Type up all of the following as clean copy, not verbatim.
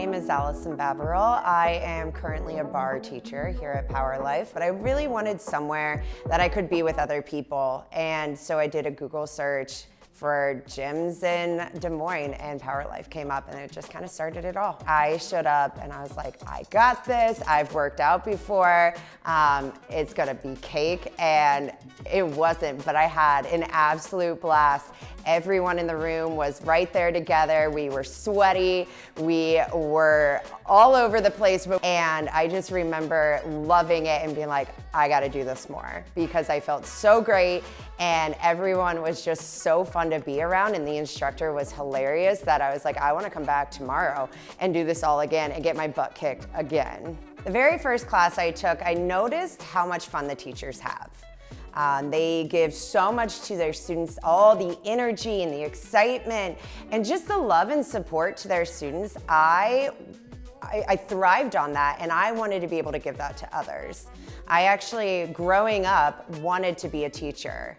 name is Allison. I am currently a bar teacher here at Power Life, but I really wanted somewhere that I could be with other people. And so I did a Google search for gyms in Des Moines, and Power Life came up, and it just kind of started it all. I showed up and I was like, I got this. I've worked out before. It's gonna be cake, and it wasn't, but I had an absolute blast. Everyone in the room was right there together. We were sweaty. We were all over the place, and I just remember loving it and being like, I gotta do this more, because I felt so great, and everyone was just so fun to be around, and the instructor was hilarious that I was like, I wanna come back tomorrow and do this all again and get my butt kicked again. The very first class I took, I noticed how much fun the teachers have. They give so much to their students, all the energy and the excitement and just the love and support to their students. I thrived on that, and I wanted to be able to give that to others. I actually, growing up, wanted to be a teacher.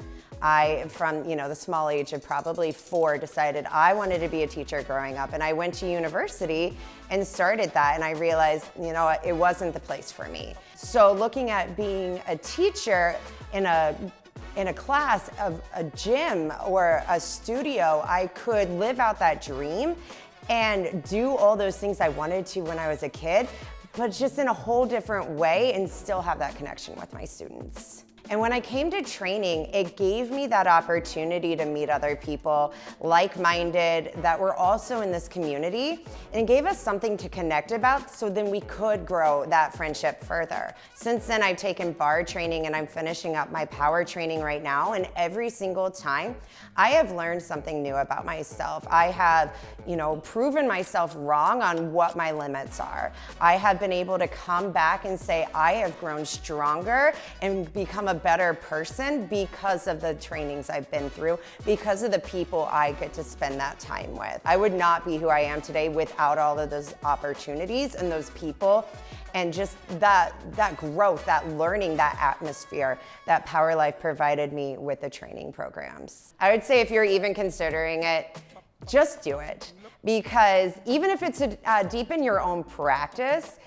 From the small age of probably 4, decided I wanted to be a teacher growing up, and I went to university and started that, and I realized, it wasn't the place for me. So looking at being a teacher in a class of a gym or a studio, I could live out that dream and do all those things I wanted to when I was a kid, but just in a whole different way, and still have that connection with my students. And when I came to training, it gave me that opportunity to meet other people, like-minded, that were also in this community, and it gave us something to connect about, so then we could grow that friendship further. Since then, I've taken bar training, and I'm finishing up my power training right now, and every single time, I have learned something new about myself. I have, proven myself wrong on what my limits are. I have been able to come back and say, I have grown stronger and become a better person because of the trainings I've been through, because of the people I get to spend that time with. I would not be who I am today without all of those opportunities and those people, and just that growth, that learning, that atmosphere that Power Life provided me with the training programs. I would say if you're even considering it, just do it. Because even if it's deepen your own practice,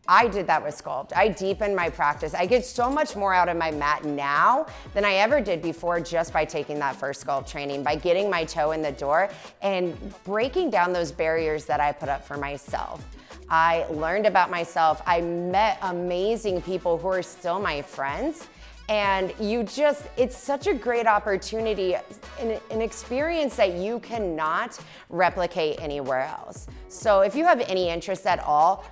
I did that with Sculpt. I deepened my practice. I get so much more out of my mat now than I ever did before, just by taking that first Sculpt training, by getting my toe in the door and breaking down those barriers that I put up for myself. I learned about myself. I met amazing people who are still my friends. And it's such a great opportunity, an experience that you cannot replicate anywhere else. So if you have any interest at all,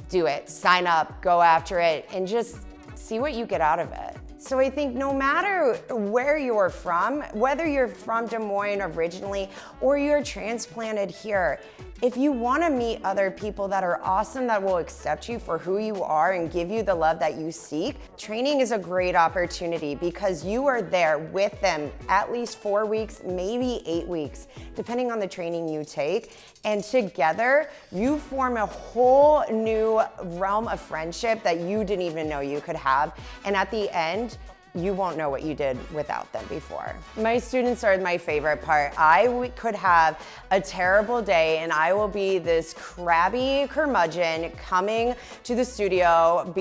do it, sign up, go after it, and just see what you get out of it. So I think no matter where you're from, whether you're from Des Moines originally or you're transplanted here, if you want to meet other people that are awesome, that will accept you for who you are and give you the love that you seek, training is a great opportunity, because you are there with them at least 4 weeks, maybe 8 weeks, depending on the training you take. And together, you form a whole new realm of friendship that you didn't even know you could have. And at the end, you won't know what you did without them before. My students are my favorite part. I could have a terrible day, and I will be this crabby curmudgeon coming to the studio,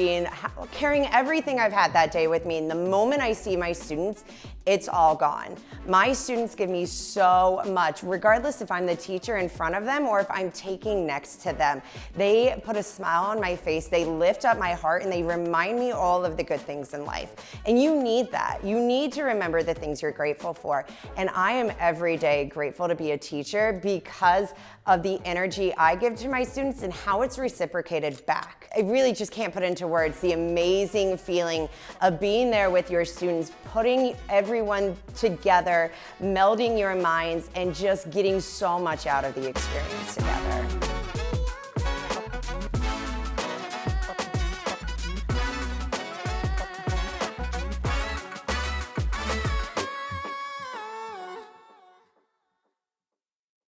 carrying everything I've had that day with me. And the moment I see my students, it's all gone. My students give me so much, regardless if I'm the teacher in front of them or if I'm taking next to them. They put a smile on my face, they lift up my heart, and they remind me all of the good things in life. And you need that. You need to remember the things you're grateful for. And I am every day grateful to be a teacher because of the energy I give to my students and how it's reciprocated back. I really just can't put into words the amazing feeling of being there with your students, putting everyone together, melding your minds, and just getting so much out of the experience together.